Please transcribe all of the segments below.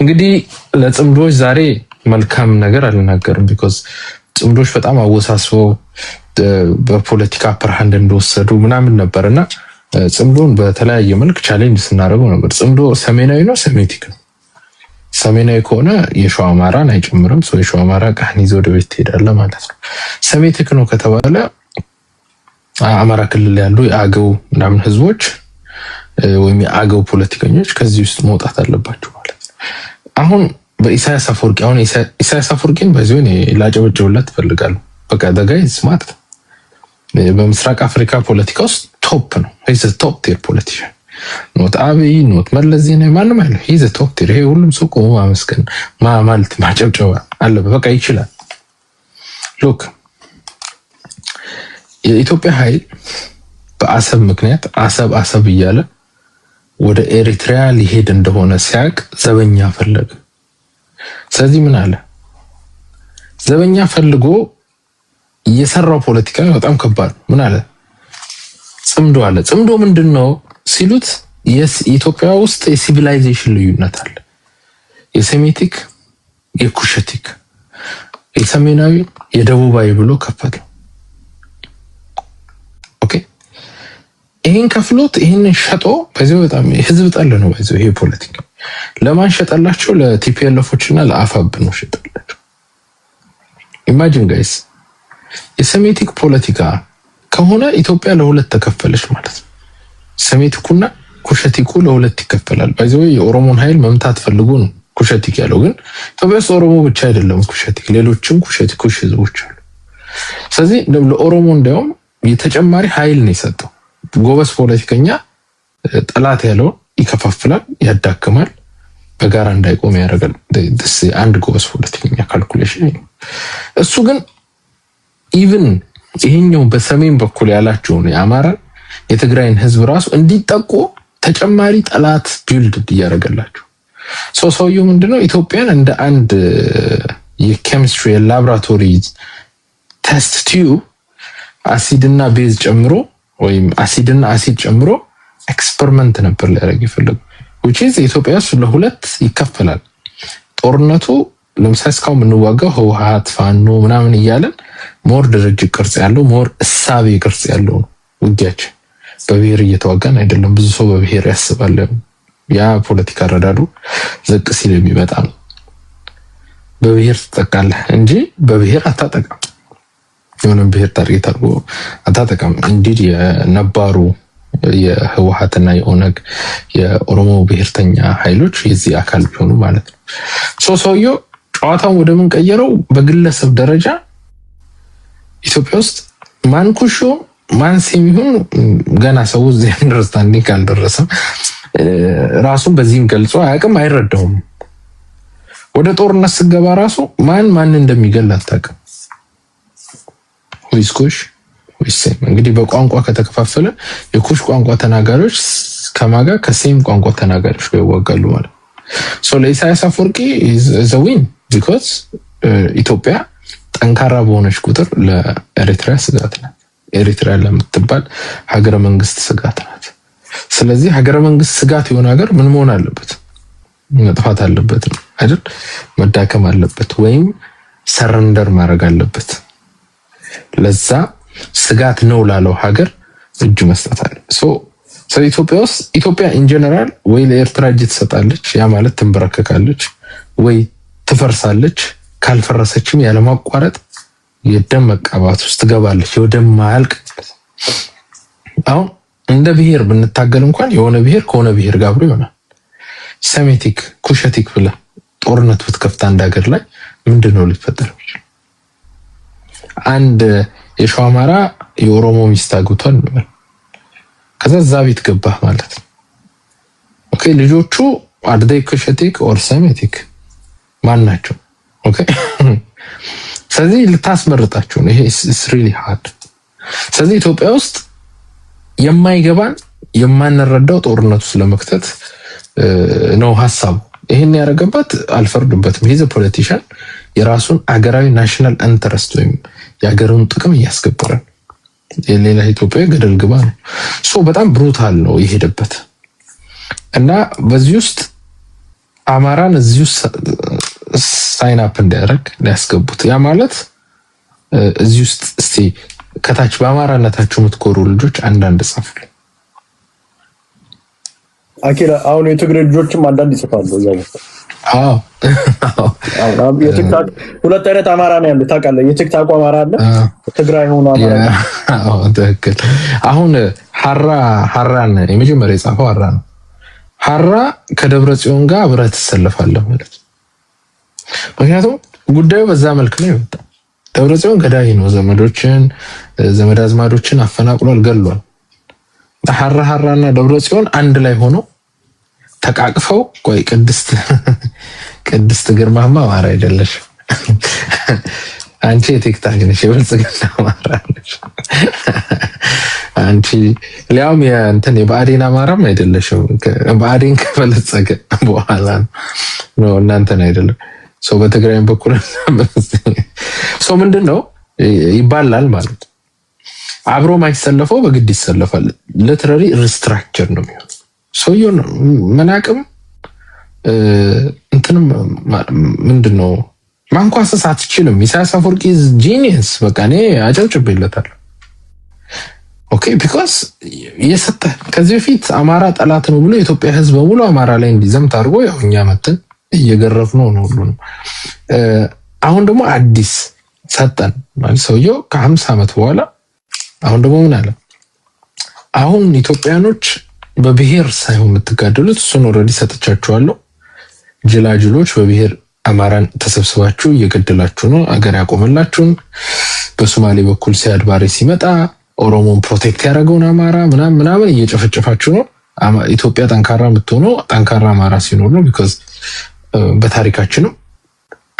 እንግዲህ ለጽምዶች ዛሬ መልካም ነገር አልናገርም ቢኮዝ ጽምዶች በጣም አወሳስበው በፖለቲካ ፐርሃንድ እንደወሰዱ ምናምን ነበርና ጽምዶን በተለያየ መልክ ቻሌንጅ ስናደርገው ነበር። ጽምዶ ሰሜናዊ ነው ሴሜቲክ ነው? ሰሜናዊ ከሆነ የሸዋ አማራን አይጨምርም። ሰው የሸዋ አማራ ቃህን ይዞ ወደ ቤት ትሄዳለ ማለት ነው። ሴሜቲክ ነው ከተባለ አማራ ክልል ያሉ የአገው ምናምን ህዝቦች ወይም የአገው ፖለቲከኞች ከዚህ ውስጥ መውጣት አለባቸው ማለት ነው። አሁን በኢሳያስ አፈወርቂን በዚሁ ላጨበጭብለት እፈልጋለሁ። በቃ ደጋይ ስማርት በምስራቅ አፍሪካ ፖለቲካ ውስጥ ቶፕ ነው። ሂዝ ቶፕ ቲር ፖለቲሽን ኖት አብይ ኖት መለስ ዜናዊ ማንም አይደለም። ሂዝ ቶፕ ቲር። ይሄ ሁሉም ሰው ቆሞ ማመስገን ማለት ማጨብጨብ አለበት። በቃ ይችላል። ሉክ የኢትዮጵያ ኃይል በአሰብ ምክንያት አሰብ እያለ ወደ ኤሪትሪያ ሊሄድ እንደሆነ ሲያቅ ዘበኛ ፈለገ። ስለዚህ ምን አለ? ዘበኛ ፈልጎ የሰራው ፖለቲካ በጣም ከባድ ነው። ምን አለ? ጽምዶ አለ። ጽምዶ ምንድነው ሲሉት የኢትዮጵያ ውስጥ የሲቪላይዜሽን ልዩነት አለ። የሴሜቲክ፣ የኩሸቲክ፣ የሰሜናዊ፣ የደቡባዊ ብሎ ከፈለው። ኦኬ ይሄን ከፍሎት ይሄንን ሸጦ በዚህ በጣም ህዝብ ጠል ነው። በዚህ ይሄ ፖለቲካ ለማን ሸጠላቸው? ለቲፒኤልኤፎችና ለአፋብ ነው ሸጠላቸው። ኢማጂን ጋይስ የሴሜቲክ ፖለቲካ ከሆነ ኢትዮጵያ ለሁለት ተከፈለች ማለት ነው። ሴሜቲኩና ኩሸቲኩ ለሁለት ይከፈላል። በዚህ የኦሮሞን ኃይል መምታት ፈልጎ ነው ኩሸቲክ ያለው። ግን ኢትዮጵያ ውስጥ ኦሮሞ ብቻ አይደለም ኩሸቲክ፣ ሌሎችም ኩሸቲኮች ህዝቦች አሉ። ስለዚህ ለኦሮሞ እንዲያውም የተጨማሪ ኃይል ነው የሰጠው። ጎበዝ ፖለቲከኛ ጠላት ያለውን ይከፋፍላል፣ ያዳክማል፣ በጋራ እንዳይቆም ያደርጋል። አንድ ጎበዝ ፖለቲከኛ ካልኩሌሽን ነው እሱ። ግን ኢቭን ይሄኛው በሰሜን በኩል ያላቸውን የአማራ የትግራይን ህዝብ ራሱ እንዲጠቁ ተጨማሪ ጠላት ቢልድ እያደረገላቸው ሰውየው ምንድነው ኢትዮጵያን እንደ አንድ የኬሚስትሪ ላቦራቶሪ ቴስት ቲዩብ አሲድና ቤዝ ጨምሮ ወይም አሲድና አሲድ ጨምሮ ኤክስፐሪመንት ነበር ሊያደርግ የፈለገው። which is ኢትዮጵያ ውስጥ ለሁለት ይከፈላል ጦርነቱ። ለምሳሌ እስካሁን የምንዋጋው ህወሓት ፋኖ ምናምን እያለን ሞር ድርጅት ቅርጽ ያለው ሞር እሳቤ ቅርጽ ያለው ውጊያችን በብሔር እየተዋጋን አይደለም። ብዙ ሰው በብሔር ያስባል። ያ ፖለቲካ ረዳዱ ዝቅ ሲል የሚመጣ ነው። በብሔር ትጠቃለህ እንጂ በብሔር አታጠቃም። የሆነ ብሔር ታርጌት አድርጎ አታጠቃም። እንዲህ የነባሩ የህወሓትና የኦነግ የኦሮሞ ብሔርተኛ ኃይሎች የዚህ አካል ቢሆኑ ማለት ነው። ሰውየው ጨዋታውን ወደ ምን ቀየረው? በግለሰብ ደረጃ ኢትዮጵያ ውስጥ ማን ኩሾ ማን ሲሚሆን ገና ሰው እዚህ አንደርስታንዲንግ አልደረሰም። ራሱን በዚህም ገልጾ አያውቅም፣ አይረዳውም። ወደ ጦርነት ስገባ ራሱ ማን እንደሚገል አታውቅም። ወይስ ኩሽ ወይስ ሴም? እንግዲህ በቋንቋ ከተከፋፈለ የኩሽ ቋንቋ ተናጋሪዎች ከማጋ ከሴም ቋንቋ ተናጋሪዎች ጋር ይዋጋሉ ማለት ነው። ለኢሳያስ አፈወርቂ ዘዊን ቢኮዝ ኢትዮጵያ ጠንካራ በሆነች ቁጥር ለኤሪትሪያ ስጋት ናት። ኤሪትሪያ ለምትባል ሀገረ መንግስት ስጋት ናት። ስለዚህ ሀገረ መንግስት ስጋት የሆነ ሀገር ምን መሆን አለበት? መጥፋት አለበት አይደል? መዳከም አለበት ወይም ሰረንደር ማድረግ አለበት። ለዛ ስጋት ነው ላለው ሀገር እጅ መስጠት አለ። ኢትዮጵያ ውስጥ ኢትዮጵያ ኢን ጀነራል ወይ ለኤርትራ እጅ ትሰጣለች፣ ያ ማለት ትንበረከካለች ወይ ትፈርሳለች። ካልፈረሰችም ያለማቋረጥ የደም መቃባት ውስጥ ትገባለች። የደም ማልቅ አሁን እንደ ብሔር ብንታገል እንኳን የሆነ ብሔር ከሆነ ብሔር ጋር አብሮ ይሆናል። ሴሜቲክ ኩሸቲክ ብለ ጦርነት ብትከፍት አንድ ሀገር ላይ ምንድነው ሊፈጠር ይችላል? አንድ የሸዋ አማራ የኦሮሞ ሚስት አግብቷል እንበል። ከዛ እዛ ቤት ገባህ ማለት ነው። ኦኬ ልጆቹ አድደይ ኩሸቲክ ኦር ሴሜቲክ ማን ናቸው? ኦኬ ስለዚህ ልታስመርጣቸው ነው። ይሄ is really hard። ስለዚህ ኢትዮጵያ ውስጥ የማይገባን የማንረዳው ጦርነቱ ስለመክተት ነው ሐሳቡ። ይሄን ያረጋባት አልፈርድበትም። ሄዘ ፖለቲሻን የራሱን አገራዊ ናሽናል ኢንተረስት ወይም የሀገሩን ጥቅም እያስከበረ የሌላ ኢትዮጵያ ገደል ግባ ነው። በጣም ብሩታል ነው የሄደበት እና በዚህ ውስጥ አማራን እዚሁ ሳይን አፕ እንዲያደርግ ሊያስገቡት። ያ ማለት እዚህ ውስጥ እስቲ ከታች በአማራነታችሁ የምትኮሩ ልጆች አንዳንድ ጻፉልኝ። አኪራ አሁን የትግራይ ልጆችም አንዳንድ ይጽፋሉ። አዎ የቲክታክ ሁለት አይነት አማራ ነው ያለው ታውቃለህ። የቲክታክ አማራ አለ፣ ትግራይ ሆኖ አማራ። አዎ ትክክል። አሁን ሐራን የመጀመሪያ የጻፈው ሐራ ነው። ሐራ ከደብረ ጽዮን ጋር አብረህ ትሰለፋለህ ማለት ነው። ምክንያቱም ጉዳዩ በዛ መልክ ነው የወጣው። ደብረ ጽዮን ገዳይ ነው። ዘመድ አዝማዶችን አፈናቅሏል፣ ገሏል። ሐራና ደብረ ጽዮን አንድ ላይ ሆነው ተቃቅፈው ቆይ ቅድስት ግርማማ አማራ አይደለሽ አንቺ የቲክታክ ነሽ፣ የብልጽግና አማራ ነሽ አንቺ። ሊያውም የብአዴን አማራም አይደለሽም። ብአዴን ከበለጸገ በኋላ ነው እናንተን አይደለም። ሰው በትግራይም በኩል ሰው ምንድነው ይባላል ማለት አብሮ ማይሰለፈው በግድ ይሰለፋል። ሊተራሊ ሪስትራክቸር ነው የሚሆነው። ሰውየው መናቅም እንትንም ምንድነው ማንኳሰስ አትችልም። ኢሳያስ አፈወርቂ ጂኒየስ በቃ እኔ አጨብጭቤለታለሁ። ኦኬ ቢኮዝ የሰጠ ከዚህ በፊት አማራ ጠላት ነው ብሎ የኢትዮጵያ ሕዝብ በሙሉ አማራ ላይ እንዲዘምት አድርጎ ያው እኛ መተን እየገረፍነው ነው ሁሉንም። አሁን ደግሞ አዲስ ሰጠን ማለት ሰውየው ከ50 ዓመት በኋላ አሁን ደግሞ ምን አለ? አሁን ኢትዮጵያኖች በብሔር ሳይሆን የምትጋደሉት እሱን ኦልሬዲ ሰጥቻችኋለሁ። ጅላጅሎች በብሔር አማራን ተሰብስባችሁ እየገደላችሁ ነው። አገር ያቆመላችሁን በሶማሌ በኩል ሲያድ ባሬ ሲመጣ ኦሮሞን ፕሮቴክት ያደረገውን አማራ ምናምን እየጨፈጨፋችሁ ነው። ኢትዮጵያ ጠንካራ የምትሆነው ጠንካራ አማራ ሲኖር ነው። ቢኮዝ በታሪካችንም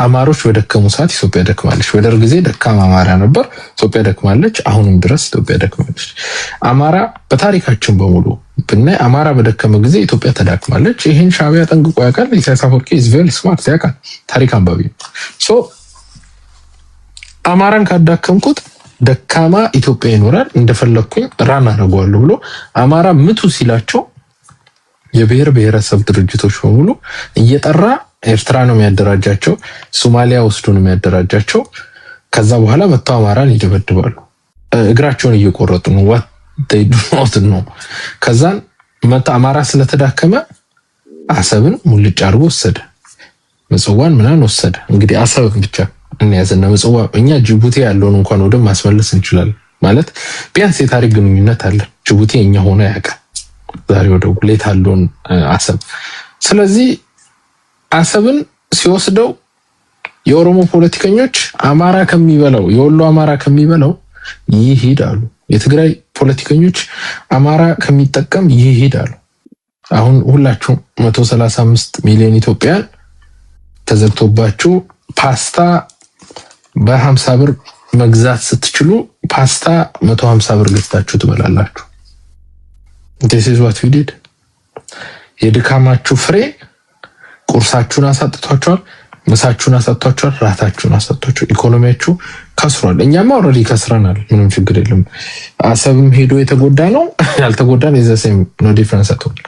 አማሮች በደከሙ ሰዓት ኢትዮጵያ ደክማለች። በደርግ ጊዜ ደካማ አማራ ነበር፣ ኢትዮጵያ ደክማለች። አሁንም ድረስ ኢትዮጵያ ደክማለች። አማራ በታሪካችን በሙሉ ብናይ አማራ በደከመ ጊዜ ኢትዮጵያ ተዳክማለች። ይሄን ሻዕቢያ ጠንቅቆ ያውቃል። ኢሳያስ አፈወርቂ ኢዝ ቬሪ ስማርት ያውቃል። ታሪክ አንባቢ ሶ አማራን ካዳከምኩት ደካማ ኢትዮጵያ ይኖራል፣ እንደፈለኩኝ ራን አደርገዋለሁ ብሎ አማራ ምቱ ሲላቸው የብሔር ብሔረሰብ ድርጅቶች በሙሉ እየጠራ ኤርትራ ነው የሚያደራጃቸው፣ ሶማሊያ ወስዶ ነው የሚያደራጃቸው። ከዛ በኋላ መተው አማራን ይደበድባሉ። እግራቸውን እየቆረጡ ነው። what ነው። ከዛን አማራ ስለተዳከመ አሰብን ሙልጭ አድርጎ ወሰደ፣ ምጽዋን ምናምን ወሰደ። እንግዲህ አሰብን ብቻ እንያዝና ምጽዋ እኛ ጅቡቲ ያለውን እንኳን ወደ ማስመለስ እንችላለን ማለት ቢያንስ የታሪክ ግንኙነት አለ። ጅቡቲ እኛ ሆነ ያውቃል ዛሬ ወደ ጉሌት አለውን አሰብ። ስለዚህ አሰብን ሲወስደው የኦሮሞ ፖለቲከኞች አማራ ከሚበላው የወሎ አማራ ከሚበላው ይሄዳሉ። የትግራይ ፖለቲከኞች አማራ ከሚጠቀም ይሄዳሉ። አሁን ሁላችሁ 135 ሚሊዮን ኢትዮጵያን ተዘግቶባችሁ ፓስታ በ50 ብር መግዛት ስትችሉ ፓስታ 150 ብር ገዝታችሁ ትበላላችሁ። this is what we did። የድካማችሁ ፍሬ ቁርሳችሁን አሳጥቷችኋል፣ ምሳችሁን አሳጥቷችኋል፣ ራታችሁን አሳጥቷችኋል። ኢኮኖሚያችሁ ከስሯል። እኛማ ኦልሬዲ ከስረናል። ምንም ችግር የለም። አሰብም ሄዶ የተጎዳ ነው ያልተጎዳን የዘሰም ነው ዲፈረንስ አጥቷል።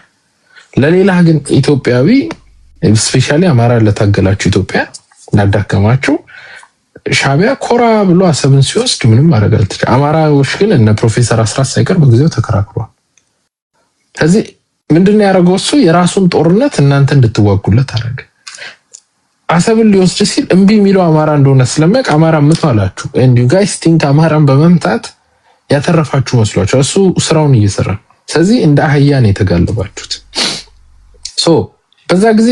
ለሌላ ግን ኢትዮጵያዊ ስፔሻሊ አማራ ለታገላችሁ ኢትዮጵያ እናዳከማችሁ ሻዕቢያ ኮራ ብሎ አሰብን ሲወስድ ምንም ማድረግ አልተቻለ። አማራዎች ግን እነ ፕሮፌሰር አስራት ሳይቀር በጊዜው ተከራክሯል። ስለዚህ ምንድነው ያደረገው? እሱ የራሱን ጦርነት እናንተ እንድትዋጉለት አደረገ። አሰብን ሊወስድ ሲል እምቢ የሚለው አማራ እንደሆነ ስለሚያውቅ አማራ ምቱ አላችሁ። and you guys think አማራን በመምታት ያተረፋችሁ መስሏችሁ፣ እሱ ስራውን እየሰራ። ስለዚህ እንደ አህያ ነው የተጋለባችሁት። ሶ በዛ ጊዜ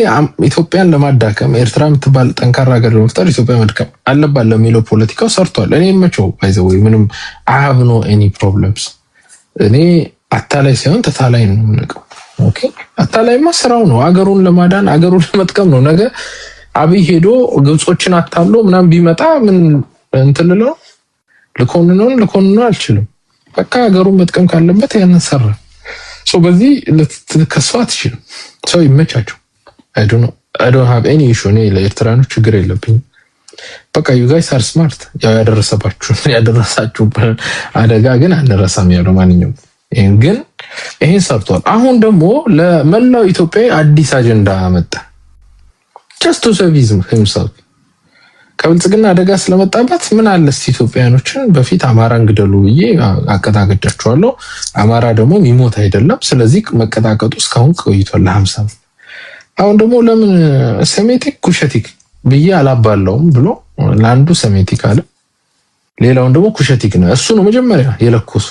ኢትዮጵያን ለማዳከም ኤርትራ የምትባል ጠንካራ ሀገር ለመፍጠር ኢትዮጵያ መድከም አለባት ለሚለው ፖለቲካው ሰርቷል። እኔ መቼው ባይዘው ምንም I have no any problems። እኔ አታላይ ሳይሆን ተታላይ ነው የምንቀው። ኦኬ አታላይማ ስራው ነው አገሩን ለማዳን አገሩን ለመጥቀም ነው። ነገ አብይ ሄዶ ግብጾችን አታሎ ምናም ቢመጣ ምን እንትልለው ልኮንነው አልችልም። በቃ አገሩን መጥቀም ካለበት ያንን ሰራ። ሶ በዚህ ልትከሰው አትችልም። ሰው ይመቻቸው። I don't have any issue። እኔ ለኤርትራኖች ችግር የለብኝም። በቃ you guys are smart። ያው ያደረሳችሁ አደጋ ግን አንረሳም ያለው ማንኛውም ግን ይሄን ሰርቷል። አሁን ደግሞ ለመላው ኢትዮጵያ አዲስ አጀንዳ መጣ። just to save himself ከብልጽግና አደጋ ስለመጣበት ምን አለ እስቲ ኢትዮጵያኖችን በፊት አማራን ግደሉ ብዬ አቀጣቀጫቸዋለሁ። አማራ ደግሞ የሚሞት አይደለም። ስለዚህ መቀጣቀጡ እስካሁን ቆይቷል 50። አሁን ደግሞ ለምን ሴሜቲክ ኩሸቲክ ብዬ አላባለውም ብሎ ለአንዱ ሴሜቲክ አለ፣ ሌላውን ደግሞ ኩሸቲክ ነው። እሱ ነው መጀመሪያ የለኮሱ።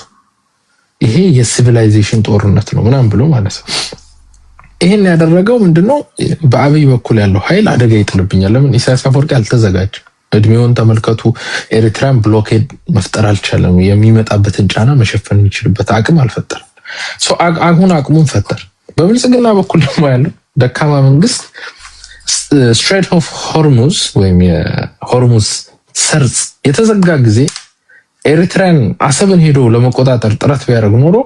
ይሄ የሲቪላይዜሽን ጦርነት ነው ምናምን ብሎ ማለት ነው። ይሄን ያደረገው ምንድነው? በአብይ በኩል ያለው ኃይል አደጋ ይጥልብኛል። ለምን ኢሳያስ አፈወርቂ አልተዘጋጀም? እድሜውን ተመልከቱ። ኤሪትራን ብሎኬድ መፍጠር አልቻለም። የሚመጣበትን ጫና መሸፈን የሚችልበት አቅም አልፈጠረም። አሁን አቅሙን ፈጠር። በብልጽግና በኩል ደግሞ ያለው ደካማ መንግስት ስትሬት ኦፍ ሆርሙዝ ወይም የሆርሙዝ ሰርጽ የተዘጋ ጊዜ ኤሪትራን አሰብን ሄዶ ለመቆጣጠር ጥረት ቢያደርግ ኖሮ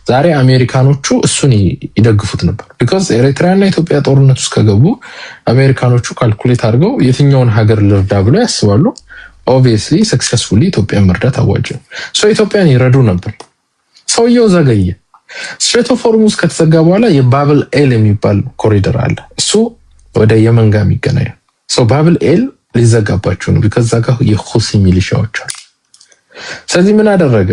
ዛሬ አሜሪካኖቹ እሱን ይደግፉት ነበር። ቢኮዝ ኤሪትራና ኢትዮጵያ ጦርነት ውስጥ ከገቡ አሜሪካኖቹ ካልኩሌት አድርገው የትኛውን ሀገር ልርዳ ብለው ያስባሉ። ኦብቪየስሊ ሰክሰስፉሊ ኢትዮጵያን መርዳት አዋጭ ነው። ኢትዮጵያን ይረዱ ነበር። ሰውየው ዘገየ። ስትሬት ኦፍ ሆርሙዝ ከተዘጋ በኋላ የባብል ኤል የሚባል ኮሪደር አለ። እሱ ወደ የመን ጋር የሚገናኝ ባብል ኤል ሊዘጋባቸው ነው። ቢኮዝ ዛጋ የሁሲ ሚሊሻዎች አሉ። ስለዚህ ምን አደረገ?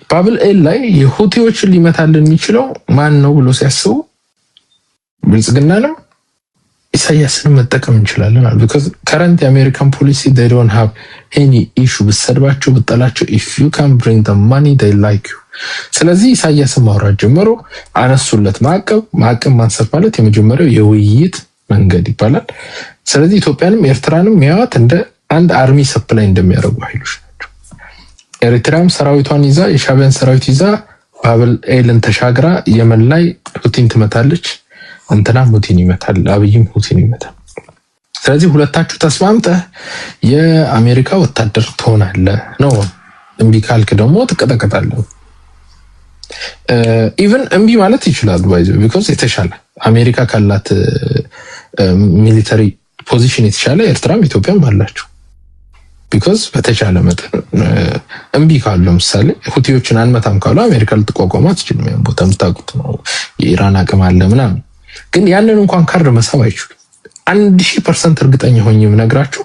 ባብል ኤል ላይ የሁቲዎችን ሊመታልን የሚችለው ማን ነው ብሎ ሲያስቡ ብልጽግናንም ኢሳያስን መጠቀም እንችላለን አሉ። because current American policy they don't have any issue ብትሰድባቸው ብትጠላቸው if you can bring the money they like you። ስለዚህ ኢሳያስን ማውራት ጀመሩ። አነሱለት ማዕቀብ ማንሳት ማለት የመጀመሪያው የውይይት መንገድ ይባላል። ስለዚህ ኢትዮጵያንም ኤርትራንም ያዋት እንደ አንድ አርሚ ሰፕላይ እንደሚያደርጉ ኃይሎች ናቸው። ኤሪትራም ሰራዊቷን ይዛ የሻዕቢያን ሰራዊት ይዛ ባብል ኤልን ተሻግራ የመን ላይ ሁቲን ትመታለች። እንትናም ሁቲን ይመታል፣ አብይም ሁቲን ይመታል። ስለዚህ ሁለታችሁ ተስማምተህ የአሜሪካ ወታደር ትሆናለህ ነው። እምቢ ካልክ ደግሞ ትቀጠቀጣለህ። ኢቭን እምቢ ማለት ይችላሉ ባይዘው ቢኮዝ የተሻለ አሜሪካ ካላት ሚሊተሪ ፖዚሽን የተሻለ ኤርትራም ኢትዮጵያም አላቸው። ቢኮዝ በተቻለ መጠን እምቢ ካሉ ለምሳሌ ሁቲዎችን አንመታም ካሉ አሜሪካ ልትቋቋም አትችልም። ያን ቦታ የምታውቁት ነው። የኢራን አቅም አለ ምናምን። ግን ያንን እንኳን ካርድ መሳብ አይችሉም። 1000% እርግጠኛ ሆኜ የምነግራችሁ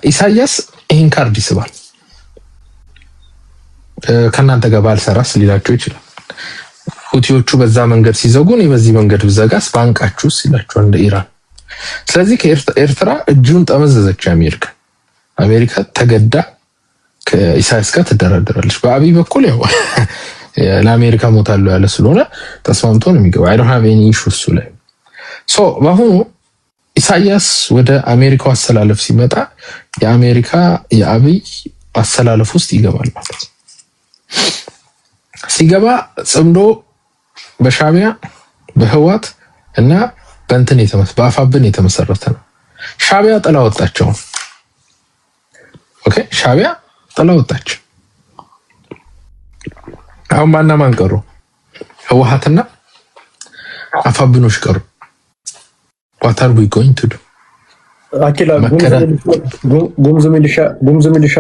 ኢሳያስ ይህን ካርድ ይስባል። ከእናንተ ጋር ባልሰራስ ሊላቸው ይችላል። ሁቲዎቹ በዛ መንገድ ሲዘጉ እኔ በዚህ መንገድ ብዘጋስ ባንቃችሁስ ይላቸዋል እንደ ኢራን። ስለዚህ ከኤርትራ እጁን ጠመዘዘች አሜሪካ ተገዳ ከኢሳያስ ጋር ትደራደራለች። በአብይ በኩል ያው ለአሜሪካ ሞታለሁ ያለ ስለሆነ ተስማምቶ ነው የሚገባ። I don't have any issue እሱ ላይ። በአሁኑ ኢሳያስ ወደ አሜሪካው አሰላለፍ ሲመጣ የአሜሪካ የአብይ አሰላለፍ ውስጥ ይገባል ማለት ሲገባ ጽምዶ በሻዕቢያ በህዋት እና በእንትን በአፋብን የተመሰረተ ነው። ሻዕቢያ ጥላ ወጣቸው። ኦኬ ሻዕቢያ ጥላ ወጣች። አሁን ማን ቀሩ? ህወሓትና አፋብኖች ቀሩ። what are we going to do? አኪላ ጉምዝ ሚሊሻ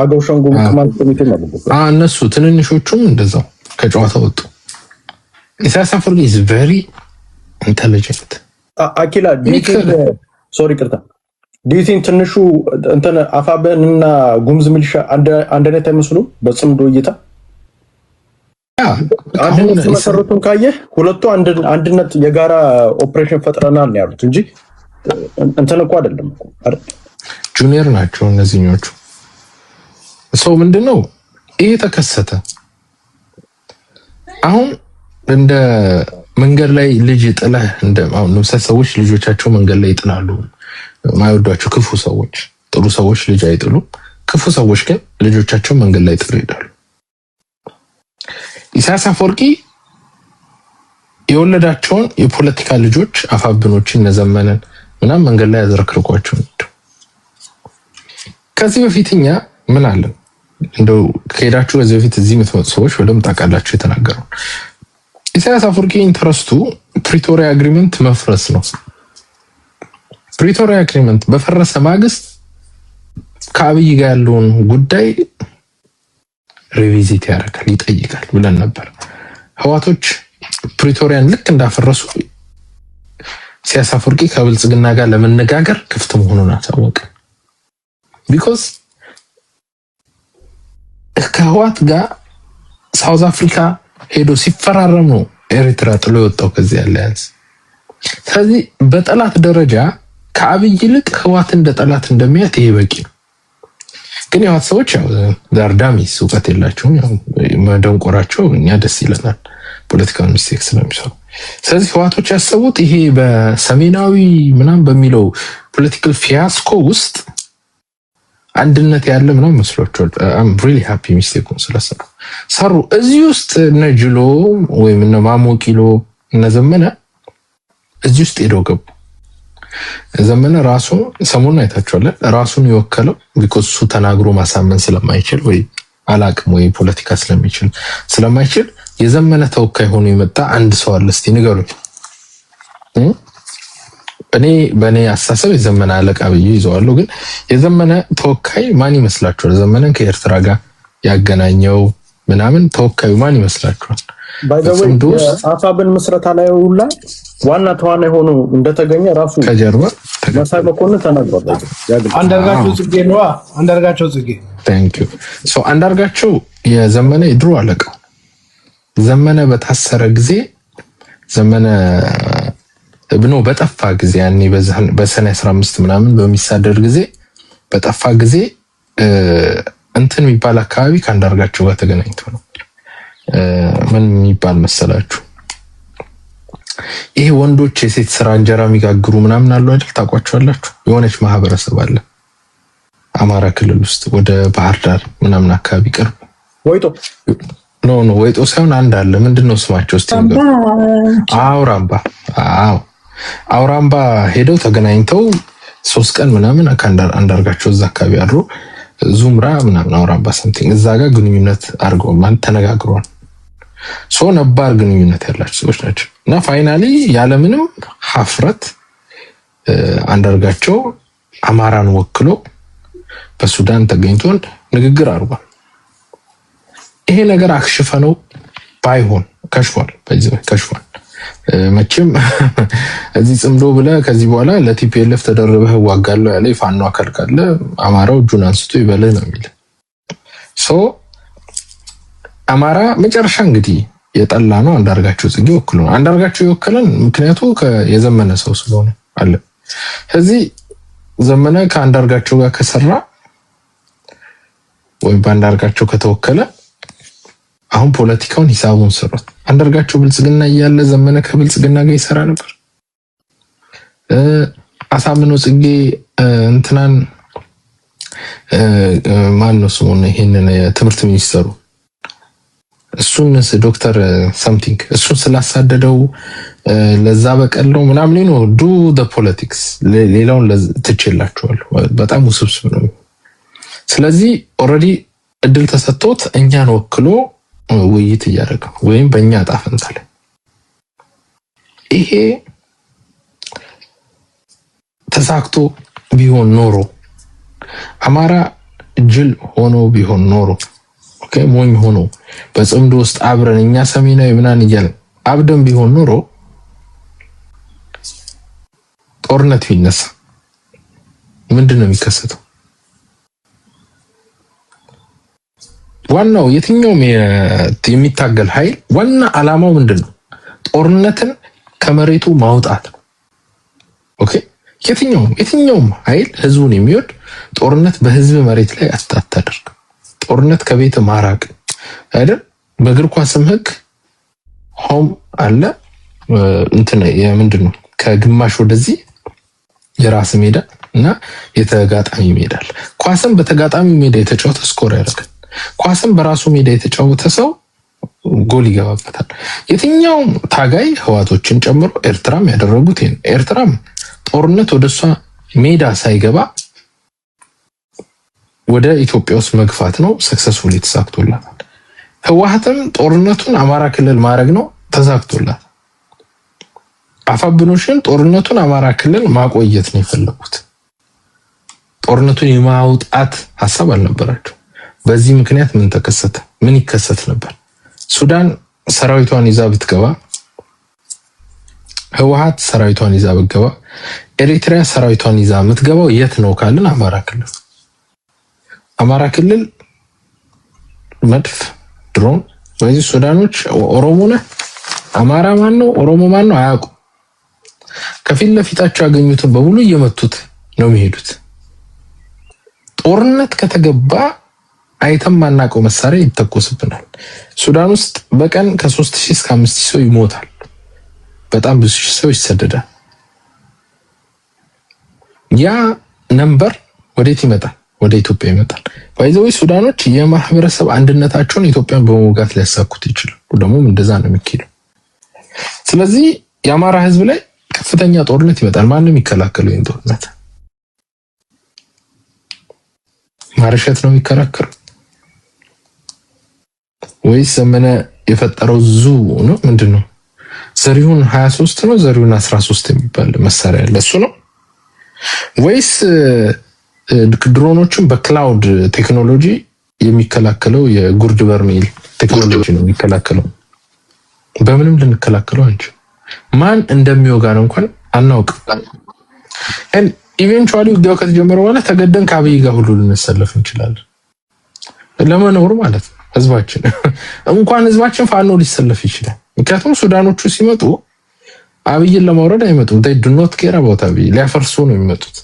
አገው ሸንጎ ከማለት ኮሚቴ ማለት ነው። እነሱ ትንንሾቹም እንደዛው ከጨዋታ ወጡ። ኢሳያስ አፈወርቂ is very intelligent። አኪላ ሶሪ ቅርታ ዲቲን ትንሹ እንትን አፋብንና ጉምዝ ሚሊሻ አንድ አይነት አይመስሉም በጽምዶ እይታ። አንድነት መሰረቱን ካየህ ሁለቱ አንድነት የጋራ ኦፕሬሽን ፈጥረናል ነው ያሉት እንጂ እንትን እኮ አይደለም አይደል? ጁኒየር ናቸው እነዚህኞቹ። ሰው ምንድነው ይሄ ተከሰተ። አሁን እንደ መንገድ ላይ ልጅ ጥለህ አሁን ሰዎች ልጆቻቸው መንገድ ላይ ይጥላሉ። ማይወዷቸው ክፉ ሰዎች፣ ጥሩ ሰዎች ልጅ አይጥሉም። ክፉ ሰዎች ግን ልጆቻቸው መንገድ ላይ ጥለው ይሄዳሉ። ኢሳያስ አፈወርቂ የወለዳቸውን የፖለቲካ ልጆች አፋብኖችን ነዘመነን ምናምን መንገድ ላይ ያዘረክርኳቸው ነው። ከዚህ በፊትኛ ምን አለ እንደው ከሄዳችሁ ከዚህ በፊት እዚህ የምትመጡ ሰዎች ወለም ታውቃላችሁ የተናገረው ኢሳያስ አፈወርቂ ኢንተረስቱ ፕሪቶሪያ አግሪመንት መፍረስ ነው። ፕሪቶሪያ አግሪመንት በፈረሰ ማግስት ከአብይ ጋር ያለውን ጉዳይ ሪቪዚት ያደርጋል ይጠይቃል ብለን ነበር። ህዋቶች ፕሪቶሪያን ልክ እንዳፈረሱ ኢሳያስ አፈወርቂ ከብልጽግና ጋር ለመነጋገር ክፍት መሆኑን አሳወቀ። ቢኮዝ ከህዋት ጋር ሳውዝ አፍሪካ ሄዶ ሲፈራረም ነው ኤርትራ ጥሎ የወጣው ከዚህ አሊያንስ። ስለዚህ በጠላት ደረጃ ከአብይ ይልቅ ህዋት እንደ ጠላት እንደሚያት ይሄ በቂ ነው። ግን የህዋት ሰዎች ያው ዳርዳሚስ እውቀት የላቸውም። ያው መደንቆራቸው እኛ ደስ ይለናል፣ ፖለቲካል ሚስቴክ ስለሚሰሩ። ስለዚህ ህዋቶች ያሰቡት ይሄ በሰሜናዊ ምናምን በሚለው ፖለቲካል ፊያስኮ ውስጥ አንድነት ያለ ምናምን መስሏቸዋል። አም ሪሊ ሃፒ ሚስቴኩን ስለሰሩ እዚህ ውስጥ እነ ጅሎ ወይም እነ ማሞቂሎ እነ ዘመነ እዚህ ውስጥ ሄደው ገቡ። ዘመነ ራሱን ሰሞኑን አይታችኋል፣ ራሱን የወከለው ቢኮዝ እሱ ተናግሮ ማሳመን ስለማይችል ወይ አላቅም ወይ ፖለቲካ ስለማይችል የዘመነ ተወካይ ሆኖ የመጣ አንድ ሰው አለ። እስቲ ንገሩኝ። በኔ አስተሳሰብ የዘመነ አለቃ ብዬ ይዘዋለሁ። ግን የዘመነ ተወካይ ማን ይመስላችኋል? ዘመነን ከኤርትራ ጋር ያገናኘው ምናምን ተወካዩ ማን ይመስላችኋል? ባይዘው አፋብን መስረታ ላይ ሁላ ዋና ተዋናይ ሆኖ እንደተገኘ ራሱ ከጀርባ መሳይ መኮንን ተናግሯል። አንዳርጋቸው ጽጌ ነው። አንዳርጋቸው ጽጌ ታንክ ዩ ሶ አንዳርጋቸው የዘመነ የድሮ አለቃ ዘመነ በታሰረ ጊዜ ዘመነ ብኖ በጠፋ ጊዜ ያኔ በሰኔ 15 ምናምን በሚሳደር ጊዜ በጠፋ ጊዜ እንትን የሚባል አካባቢ ከአንዳርጋቸው ጋር ተገናኝቶ ነው። ምን የሚባል መሰላችሁ? ይሄ ወንዶች የሴት ስራ እንጀራ የሚጋግሩ ምናምን አሉ አይደል? ታውቋቸዋላችሁ? የሆነች ማህበረሰብ አለ አማራ ክልል ውስጥ ወደ ባህር ዳር ምናምን አካባቢ ቅርብ ወይጦ ኖ ወይጦ ሳይሆን አንድ አለ። ምንድነው ስማቸው? እስቲ ነገር አውራምባ። አውራምባ ሄደው ተገናኝተው 3 ቀን ምናምን አንዳርጋቸው እዛ አካባቢ አድሮ ዙምራ ምናምን አውራምባ ሰምቲንግ እዛ ጋር ግንኙነት አድርገው ማለት ተነጋግረዋል። ሶ ነባር ግንኙነት ያላቸው ሰዎች ናቸው። እና ፋይናሊ ያለምንም ሀፍረት አንዳርጋቸው አማራን ወክሎ በሱዳን ተገኝቶን ንግግር አድርጓል። ይሄ ነገር አክሽፈነው ባይሆን ከሽፏል። በዚህ ከሽፏል። መቼም እዚህ ጽምዶ ብለ ከዚህ በኋላ ለቲፒኤልኤፍ ተደርበህ ዋጋለው ያለ ፋኖ አካል ካለ አማራው እጁን አንስቶ ይበልህ ነው የሚል ሶ አማራ መጨረሻ እንግዲህ የጠላ ነው አንዳርጋቸው ጽጌ ወክሎ ነው። አንዳርጋቸው የወከለን ምክንያቱ የዘመነ ሰው ስለሆነ አለ። ስለዚህ ዘመነ ከአንዳርጋቸው ጋር ከሰራ ወይ በአንዳርጋቸው ከተወከለ አሁን ፖለቲካውን ሂሳቡን ሰሩት። አንዳርጋቸው ብልጽግና እያለ ዘመነ ከብልጽግና ጋር ይሰራ ነበር። አሳምነው ጽጌ እንትናን ማን ነው ስሙን ይሄንን የትምህርት ሚኒስተሩ እሱን ዶክተር ሰምቲንግ እሱን ስላሳደደው ለዛ በቀለው ምናምን ነው ዱ ዘ ፖለቲክስ ሌላውን ትችላችኋል። በጣም ውስብስብ ነው። ስለዚህ ኦሬዲ እድል ተሰጥቶት እኛን ወክሎ ውይይት እያደረገ ወይም በእኛ ጣፈንታ ላይ ይሄ ተሳክቶ ቢሆን ኖሮ አማራ ጅል ሆኖ ቢሆን ኖሮ ኦኬ ሞኝ ሆኖ በጽምዶ ውስጥ አብረን እኛ ሰሜናዊ ምናን እያልን አብደን ቢሆን ኖሮ ጦርነት ቢነሳ ምንድነው የሚከሰተው? ዋናው የትኛውም የሚታገል ኃይል ዋና አላማው ምንድነው? ጦርነትን ከመሬቱ ማውጣት። ኦኬ የትኛውም ኃይል ህዝቡን የሚወድ ጦርነት በህዝብ መሬት ላይ አታደርግ። ጦርነት ከቤት ማራቅ አይደል? በእግር ኳስም ህግ ሆም አለ እንትን የምንድነው ከግማሽ ወደዚህ የራስ ሜዳ እና የተጋጣሚ ሜዳ አለ። ኳስም በተጋጣሚ ሜዳ የተጫወተ ስኮር ያደርጋል። ኳስም በራሱ ሜዳ የተጫወተ ሰው ጎል ይገባበታል። የትኛውም ታጋይ ህዋቶችን ጨምሮ ኤርትራም ያደረጉት ይሄን ኤርትራም ጦርነት ወደሷ ሜዳ ሳይገባ ወደ ኢትዮጵያ ውስጥ መግፋት ነው ሰክሰስፉሊ ተሳክቶላታል። ህዋትም ጦርነቱን አማራ ክልል ማድረግ ነው ተሳክቶላታል። አፋብኖሽን ጦርነቱን አማራ ክልል ማቆየት ነው የፈለጉት። ጦርነቱን የማውጣት ሐሳብ አልነበራቸው። በዚህ ምክንያት ምን ተከሰተ? ምን ይከሰት ነበር? ሱዳን ሰራዊቷን ይዛ ብትገባ ህወሓት ሰራዊቷን ይዛ በገባ ኤሪትሪያ ሰራዊቷን ይዛ የምትገባው የት ነው ካልን አማራ ክልል መድፍ ድሮን ወይ ሱዳኖች ኦሮሞ ነህ አማራ ማን ነው ኦሮሞ ማን ነው አያውቁ ከፊት ለፊታቸው ያገኙትን በሙሉ እየመቱት ነው የሚሄዱት። ጦርነት ከተገባ አይተም ማናቀው መሳሪያ ይተኮስብናል። ሱዳን ውስጥ በቀን ከ3000 እስከ 5000 ሰው ይሞታል። በጣም ብዙ ሰው ይሰደዳል። ያ ነምበር ወዴት ይመጣል? ወደ ኢትዮጵያ ይመጣል። ባይዘው ሱዳኖች የማህበረሰብ አንድነታቸውን ኢትዮጵያን በመውጋት ሊያሳኩት ይችላሉ። ደግሞ እንደዛ ነው የሚከለው። ስለዚህ የአማራ ህዝብ ላይ ከፍተኛ ጦርነት ይመጣል። ማንም ይከላከለው ይሄን ጦርነት? ማርሸት ነው የሚከራከረው ወይስ ዘመነ የፈጠረው ዙ ነው? ምንድነው? ዘሪሁን 23 ነው ዘሪሁን 13 የሚባል መሳሪያ ያለ እሱ ነው ወይስ ድሮኖችን በክላውድ ቴክኖሎጂ የሚከላከለው የጉርድ በርሜል ቴክኖሎጂ ነው የሚከላከለው? በምንም ልንከላከለው አንችልም። ማን እንደሚወጋን እንኳን አናውቅም። ኢቨንቹዋሊ ውጊያው ከተጀመረ በኋላ ተገደን ከአብይ ጋር ሁሉ ልንሰለፍ እንችላለን ለመኖር ማለት ነው። ህዝባችን እንኳን ህዝባችን ፋኖ ሊሰለፍ ይችላል። ምክንያቱም ሱዳኖቹ ሲመጡ አብይን ለማውረድ አይመጡም። they do not care about አብይ ሊያፈርሱ ነው የሚመጡት።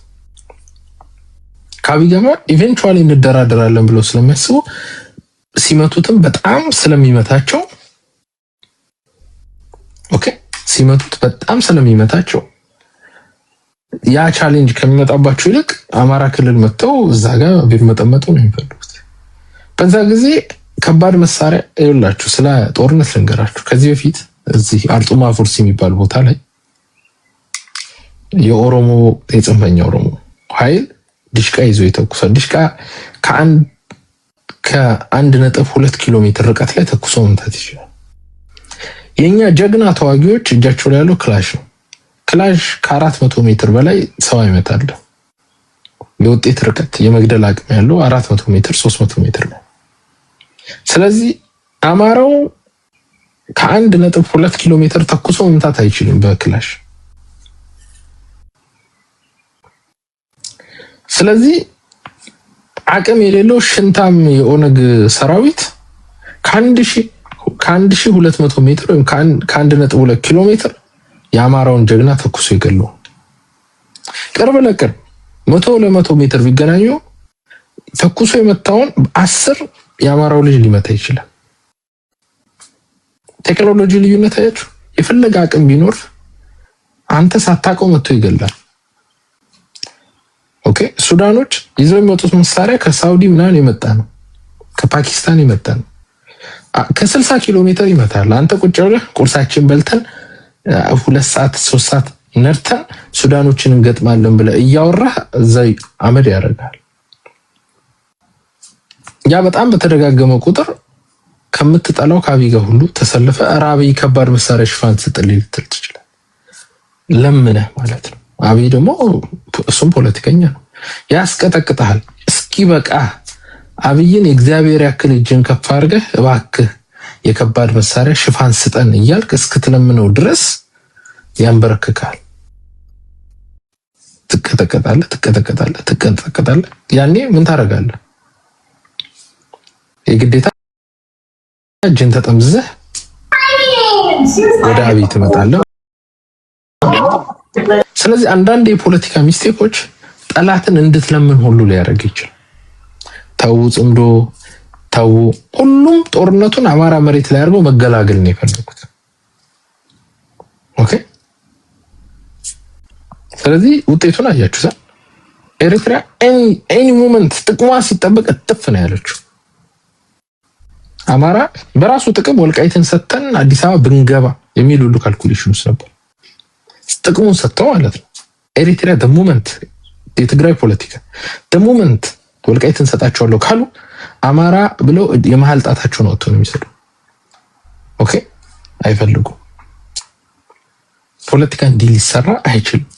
ከአብይ ጋር ኢቨንቹዋሊ እንደራደራለን ብለው ስለሚያስቡ ሲመቱትም በጣም ስለሚመታቸው ኦኬ ሲመቱት በጣም ስለሚመታቸው ያ ቻሌንጅ ከሚመጣባቸው ይልቅ አማራ ክልል መጥተው እዛ ጋር ቢመጠመጡ ነው የሚፈልጉት። በዛ ጊዜ ከባድ መሳሪያ ይኸውላችሁ፣ ስለ ጦርነት ልንገራችሁ። ከዚህ በፊት እዚህ አርጡማ ፉርሲ የሚባል ቦታ ላይ የኦሮሞ የጽንፈኛ ኦሮሞ ኃይል ዲሽቃ ይዞ የተኩሷል። ዲሽቃ ከ1.2 ኪሎ ሜትር ርቀት ላይ ተኩሶ መምታት ይችላል። የኛ ጀግና ተዋጊዎች እጃቸው ላይ ያለው ክላሽ ነው። ክላሽ ከ400 ሜትር በላይ ሰው አይመታል። የውጤት ርቀት የመግደል አቅም ያለው 400 ሜትር 300 ሜትር ነው። ስለዚህ አማራው ከ1.2 ኪሎ ሜትር ተኩሶ መምታት አይችልም በክላሽ። ስለዚህ አቅም የሌለው ሽንታም የኦነግ ሰራዊት ከ1200 ሜትር ወይም ከ1.2 ኪሎ ሜትር የአማራውን ጀግና ተኩሶ ይገለው። ቅርብ ለቅርብ 100 ለ100 ሜትር ቢገናኙ ተኩሶ የመታውን 10 የአማራው ልጅ ሊመታ ይችላል። ቴክኖሎጂ ልዩነት አያችሁ። የፈለገ አቅም ቢኖር አንተ ሳታውቀው መጥቶ ይገላል። ኦኬ ሱዳኖች ይዘው የሚወጡት መሳሪያ ከሳውዲ ምናምን የመጣ ነው፣ ከፓኪስታን የመጣ ነው። ከ60 ኪሎ ሜትር ይመታል። አንተ ቁጭ ብለህ ቁርሳችን በልተን 2 ሰዓት 3 ሰዓት ነርተን ሱዳኖችን እንገጥማለን ብለህ እያወራህ እዛይ አመድ ያደርጋል። ያ በጣም በተደጋገመ ቁጥር ከምትጠላው ከአብይ ጋር ሁሉ ተሰልፈ አብይ ከባድ መሳሪያ ሽፋን ትጥልኝ ልትል ትችላለህ። ለምነህ ማለት ነው። አብይ ደግሞ እሱም ፖለቲከኛ ነው፣ ያስቀጠቅጣል። እስኪ በቃ አብይን የእግዚአብሔር ያክል እጅን ከፍ አድርገህ እባክህ የከባድ መሳሪያ ሽፋን ስጠን እያልክ እስክትለምነው ድረስ ያንበረክካል። ትቀጠቀጣለህ። ያኔ ምን ታደርጋለህ? የግዴታ እጅን ተጠምዝዘህ ወደ አብይ ትመጣለህ። ስለዚህ አንዳንድ የፖለቲካ ሚስቴኮች ጠላትን እንድትለምን ሁሉ ሊያደርግ ይችላል። ተው ጽምዶ ተው፣ ሁሉም ጦርነቱን አማራ መሬት ላይ አድርገው መገላገል ነው የፈለጉት። ኦኬ ስለዚህ ውጤቱን አያችሁ። ኤሪትሪያ ኤኒ ሞመንት ጥቅሟ ሲጠበቅ እጥፍ ነው ያለችው። አማራ በራሱ ጥቅም ወልቃይትን ሰተን አዲስ አበባ ብንገባ የሚል ሁሉ ካልኩሌሽንስ ነበር። ጥቅሙን ሰጥተው ማለት ነው። ኤሪትሪያ ደሞመንት የትግራይ ፖለቲካ ደሞመንት ወልቃይትን ሰጣቸዋለሁ ካሉ አማራ ብለው የመሃል ጣታቸውን ወጥተው ነው የሚሰሩ። ኦኬ አይፈልጉም። ፖለቲካ እንዲህ ሊሰራ አይችልም።